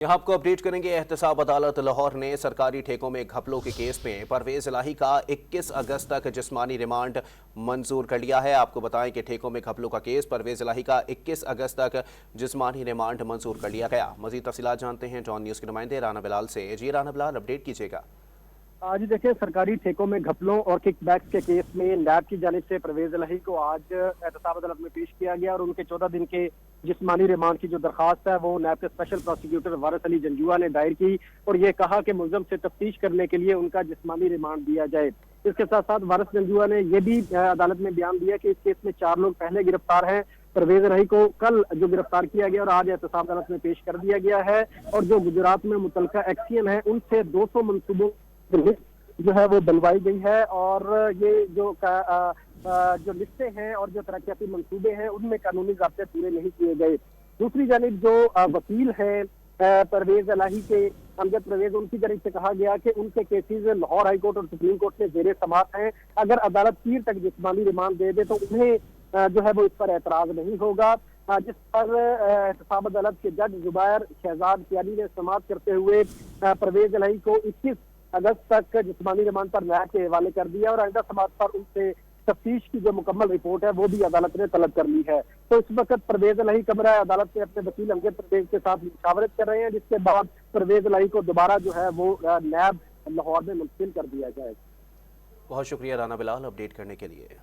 यहाँ आपको अपडेट करेंगे। एहतसाब अदालत लाहौर ने सरकारी ठेकों में घपलों के केस में परवेज इलाही का 21 अगस्त तक जिस्मानी रिमांड मंजूर कर लिया है। आपको बताएं कि ठेकों में घपलों का केस परवेज इलाही का 21 अगस्त तक जिस्मानी रिमांड मंजूर कर लिया गया। मजीद तफसीलात जानते हैं जॉन न्यूज़ के नुमाइंदे राना बिलाल से। जी राना बिलाल, अपडेट कीजिएगा। आज देखिए, सरकारी ठेकों में घपलों और किकबैक्स के केस में नैब की जानिब से परवेज इलाही को आज एहतसाब अदालत में पेश किया गया और उनके 14 दिन के जिस्मानी रिमांड की जो दरखास्त है वो नैब के स्पेशल प्रोसिक्यूटर वारिस अली जंजुआ ने दायर की और ये कहा कि मुलजम से तफ्तीश करने के लिए उनका जिस्मानी रिमांड दिया जाए। इसके साथ साथ वारिस जंजुआ ने यह भी अदालत में बयान दिया कि इस केस में 4 लोग पहले गिरफ्तार हैं। परवेज इलाही को कल जो गिरफ्तार किया गया और आज एहतसाब अदालत में पेश कर दिया गया है और जो गुजरात में मुतलका एक्सियन है उनसे 200 मनसूबों जो है वो बनवाई गई है और ये जो लिस्टें हैं और जो तरक्याती मंसूबे हैं उनमें कानूनी ज़ाब्ते पूरे नहीं किए गए। दूसरी जानिब जो वकील है परवेज इलाही के अमजद परवेज, उनकी जानिब से कहा गया कि उनके केसेस लाहौर हाई कोर्ट और सुप्रीम कोर्ट में जेर समाअत हैं। अगर अदालत पीर तक जिस्मानी रिमांड दे दे तो उन्हें जो है वो इस पर एतराज नहीं होगा। जिस पर एहतसाब अदालत के जज जुबैर शहजाद कियानी ने समाअत करते हुए परवेज इलाही को 21 अगस्त तक जिस्मानी रिमांड पर न्याय के हवाले कर दिया और आइंदा समाअत पर उनसे तफ्तीश की जो मुकम्मल रिपोर्ट है वो भी अदालत ने तलब कर ली है। तो इस वक्त परवेज इलाही कमरा अदालत में अपने वकील अमजद परवेज के साथ मुशावरत कर रहे हैं, जिसके बाद परवेज इलाही को दोबारा जो है वो नैब लाहौर में मुंतकिल कर दिया जाएगा। बहुत शुक्रिया राना बिलाल अपडेट करने के लिए।